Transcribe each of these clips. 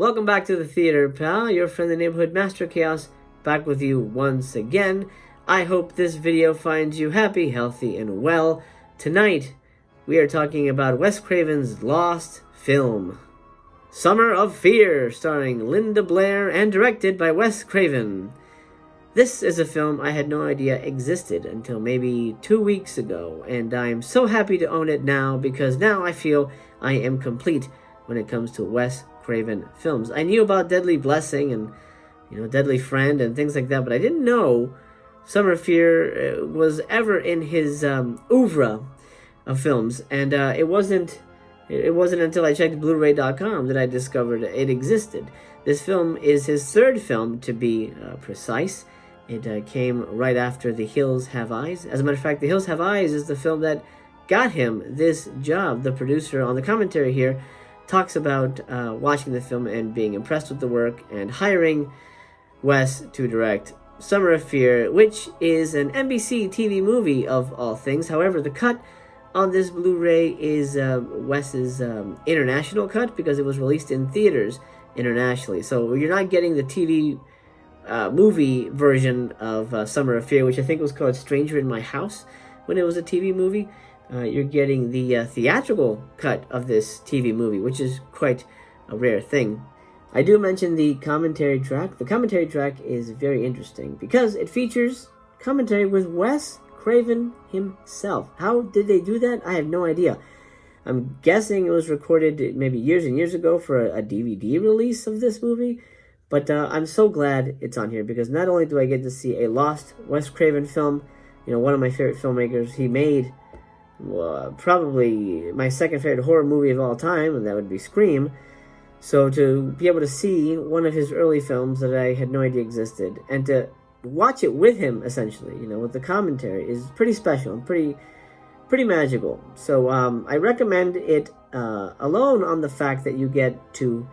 Welcome back to the theater, pal. Your friend, the neighborhood Master Chaos, back with you once again. I hope this video finds you happy, healthy, and well. Tonight, we are talking about Wes Craven's lost film, Summer of Fear, starring Linda Blair and directed by Wes Craven. This is a film I had no idea existed until maybe 2 weeks ago, and I'm so happy to own it now because now I feel I am complete when it comes to Wes Craven films. I knew about Deadly Blessing and Deadly Friend and things like that, but I didn't know Summer of Fear was ever in his oeuvre of films, and it wasn't until I checked Blu-ray.com that I discovered it existed. This film is his third film, to be precise. It came right after The Hills Have Eyes. As a matter of fact, The Hills Have Eyes is the film that got him this job. The producer on the commentary here talks about watching the film and being impressed with the work and hiring Wes to direct Summer of Fear, which is an NBC TV movie of all things. However, the cut on this Blu-ray is Wes's international cut because it was released in theaters internationally. So you're not getting the TV movie version of Summer of Fear, which I think was called Stranger in My House when it was a TV movie. You're getting the theatrical cut of this TV movie, which is quite a rare thing. I do mention the commentary track. The commentary track is very interesting because it features commentary with Wes Craven himself. How did they do that? I have no idea. I'm guessing it was recorded maybe years and years ago for a DVD release of this movie, but I'm so glad it's on here because not only do I get to see a lost Wes Craven film, one of my favorite filmmakers. He made probably my second favorite horror movie of all time, and that would be Scream. So to be able to see one of his early films that I had no idea existed, and to watch it with him, essentially, with the commentary, is pretty special and pretty magical. So I recommend it alone on the fact that you get to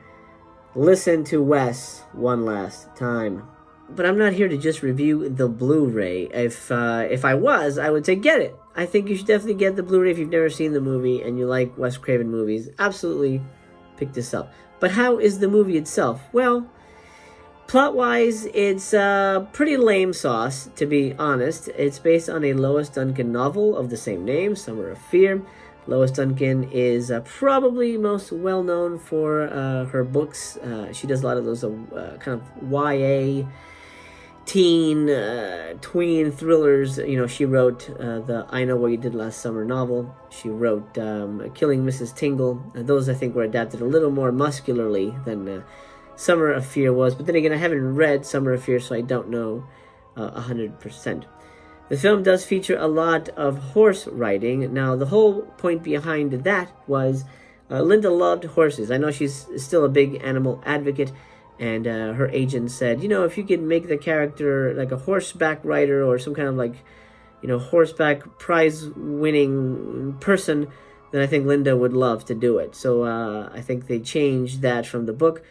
listen to Wes one last time. But I'm not here to just review the Blu-ray. If I was, I would say get it. I think you should definitely get the Blu-ray if you've never seen the movie and you like Wes Craven movies. Absolutely pick this up. But how is the movie itself? Well, plot-wise, it's pretty lame sauce, to be honest. It's based on a Lois Duncan novel of the same name, Summer of Fear. Lois Duncan is probably most well-known for her books. She does a lot of those kind of YA, teen, tween thrillers. She wrote the I Know What You Did Last Summer novel. She wrote Killing Mrs. Tingle. Those, I think, were adapted a little more muscularly than Summer of Fear was. But then again, I haven't read Summer of Fear, so I don't know 100%. The film does feature a lot of horse riding. Now, the whole point behind that was Linda loved horses. I know she's still a big animal advocate, and her agent said, if you could make the character like a horseback rider or some kind of horseback prize-winning person, then I think Linda would love to do it. So I think they changed that from the book,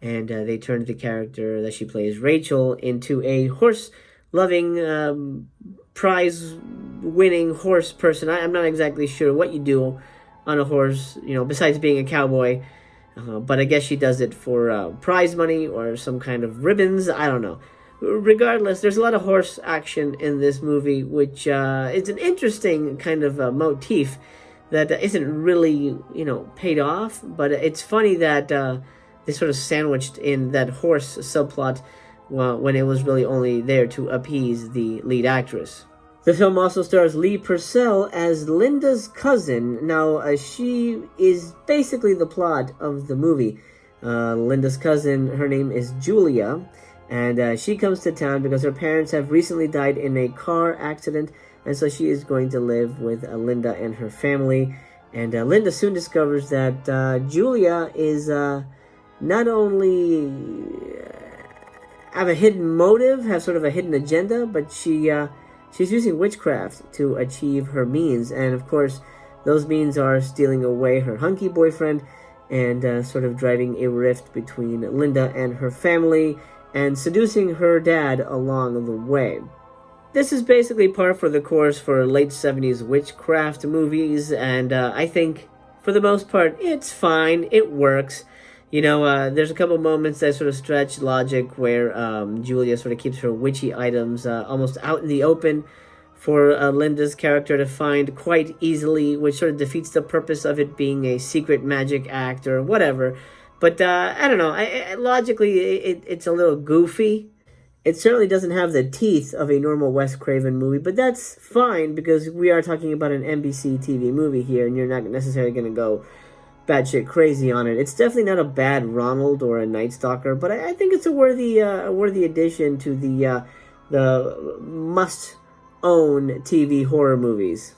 and they turned the character that she plays, Rachel, into a horse-loving, prize-winning horse person. I'm not exactly sure what you do on a horse, besides being a cowboy. But I guess she does it for prize money or some kind of ribbons. I don't know. Regardless, there's a lot of horse action in this movie, which is an interesting kind of motif that isn't really, paid off. But it's funny that they sort of sandwiched in that horse subplot when it was really only there to appease the lead actress. The film also stars Lee Purcell as Linda's cousin. Now, she is basically the plot of the movie. Linda's cousin, her name is Julia, and she comes to town because her parents have recently died in a car accident, and so she is going to live with Linda and her family. And Linda soon discovers that Julia is not only have a hidden motive, have sort of a hidden agenda, but she's using witchcraft to achieve her means. And of course, those means are stealing away her hunky boyfriend and sort of driving a rift between Linda and her family and seducing her dad along the way. This is basically par for the course for late 70s witchcraft movies, and I think for the most part it's fine, it works. There's a couple moments that sort of stretch logic where Julia sort of keeps her witchy items almost out in the open for Linda's character to find quite easily, which sort of defeats the purpose of it being a secret magic act or whatever. But I don't know. Logically, it's a little goofy. It certainly doesn't have the teeth of a normal Wes Craven movie, but that's fine because we are talking about an NBC TV movie here, and you're not necessarily going to go batshit crazy on it. It's definitely not a bad Ronald or a Night Stalker, but I think it's a worthy addition to the must-own TV horror movies.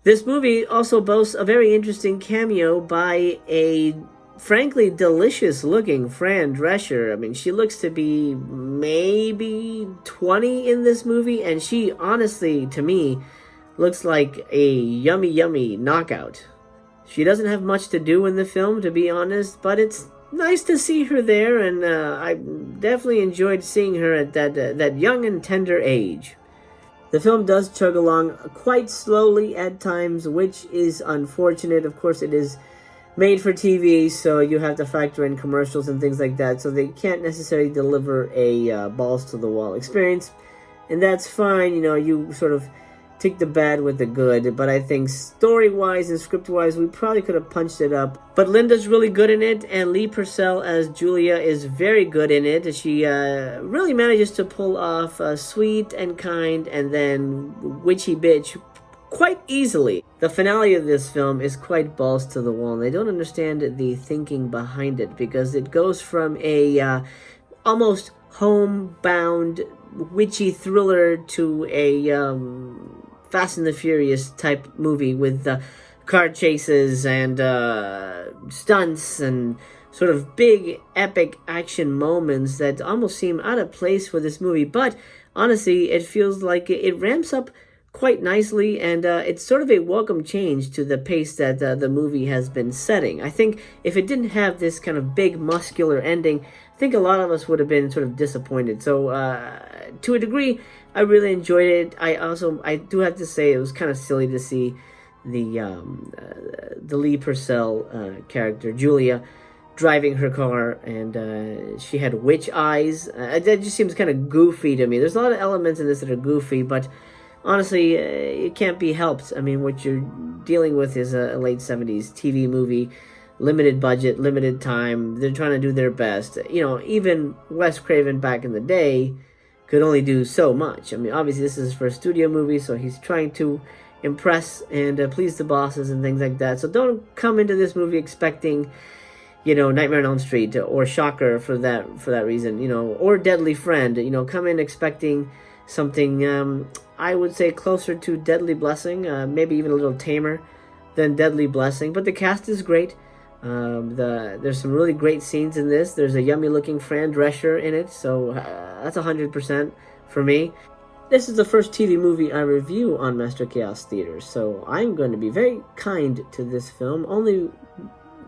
This movie also boasts a very interesting cameo by a frankly delicious-looking Fran Drescher. I mean, she looks to be maybe 20 in this movie, and she honestly, to me, looks like a yummy knockout. She doesn't have much to do in the film, to be honest, but it's nice to see her there, and I definitely enjoyed seeing her at that young and tender age. The film does chug along quite slowly at times, which is unfortunate. Of course, it is made for TV, so you have to factor in commercials and things like that, so they can't necessarily deliver a balls-to-the-wall experience, and that's fine. You sort of take the bad with the good, but I think story-wise and script-wise, we probably could have punched it up. But Linda's really good in it, and Lee Purcell as Julia is very good in it. She really manages to pull off sweet and kind and then witchy bitch quite easily. The finale of this film is quite balls to the wall, and I don't understand the thinking behind it, because it goes from a almost homebound witchy thriller to a Fast and the Furious type movie with car chases and stunts and sort of big epic action moments that almost seem out of place for this movie. But honestly, it feels like it ramps up quite nicely, and it's sort of a welcome change to the pace that the movie has been setting. I think if it didn't have this kind of big muscular ending, I think a lot of us would have been sort of disappointed. So to a degree, I really enjoyed it. I do have to say it was kind of silly to see the Lee Purcell character Julia driving her car, and she had witch eyes. That just seems kind of goofy to me. There's a lot of elements in this that are goofy, but honestly, it can't be helped. I mean, what you're dealing with is a late 70s TV movie, limited budget, limited time. They're trying to do their best. Even Wes Craven back in the day could only do so much. I mean, obviously, this is his first studio movie, so he's trying to impress and please the bosses and things like that. So don't come into this movie expecting, Nightmare on Elm Street or Shocker for that reason, or Deadly Friend. Come in expecting something, I would say, closer to Deadly Blessing, maybe even a little tamer than Deadly Blessing. But the cast is great. There's some really great scenes in this. There's a yummy-looking Fran Drescher in it, so that's 100% for me. This is the first TV movie I review on Master Chaos Theater, so I'm going to be very kind to this film.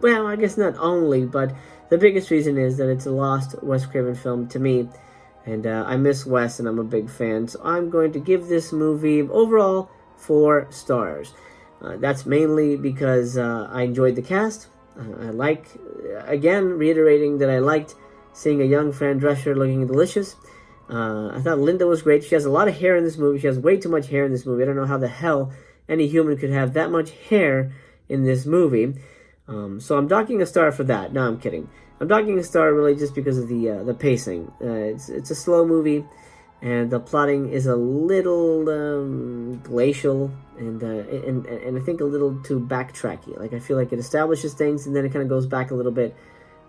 I guess not only, but the biggest reason is that it's a lost Wes Craven film to me, and I miss Wes, and I'm a big fan, so I'm going to give this movie overall 4 stars. That's mainly because I enjoyed the cast. Reiterating that I liked seeing a young Fran Drescher looking delicious. I thought Linda was great. She has a lot of hair in this movie. She has way too much hair in this movie. I don't know how the hell any human could have that much hair in this movie. So I'm docking a star for that. No, I'm kidding. I'm docking a star really just because of the pacing. It's a slow movie, and the plotting is a little glacial and I think a little too backtracky. Like, I feel like it establishes things and then it kind of goes back a little bit,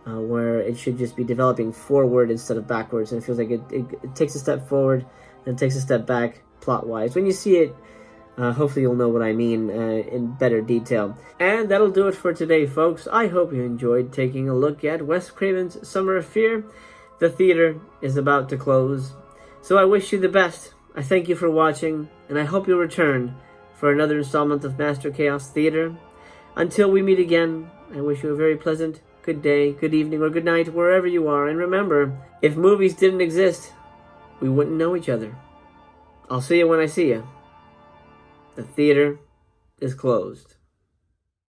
where it should just be developing forward instead of backwards. And it feels like it takes a step forward and takes a step back plot-wise. When you see it, hopefully you'll know what I mean in better detail. And that'll do it for today, folks. I hope you enjoyed taking a look at Wes Craven's Summer of Fear. The theater is about to close, so I wish you the best. I thank you for watching, and I hope you'll return for another installment of Master Chaos Theater. Until we meet again, I wish you a very pleasant good day, good evening, or good night, wherever you are. And remember, if movies didn't exist, we wouldn't know each other. I'll see you when I see you. The theater is closed.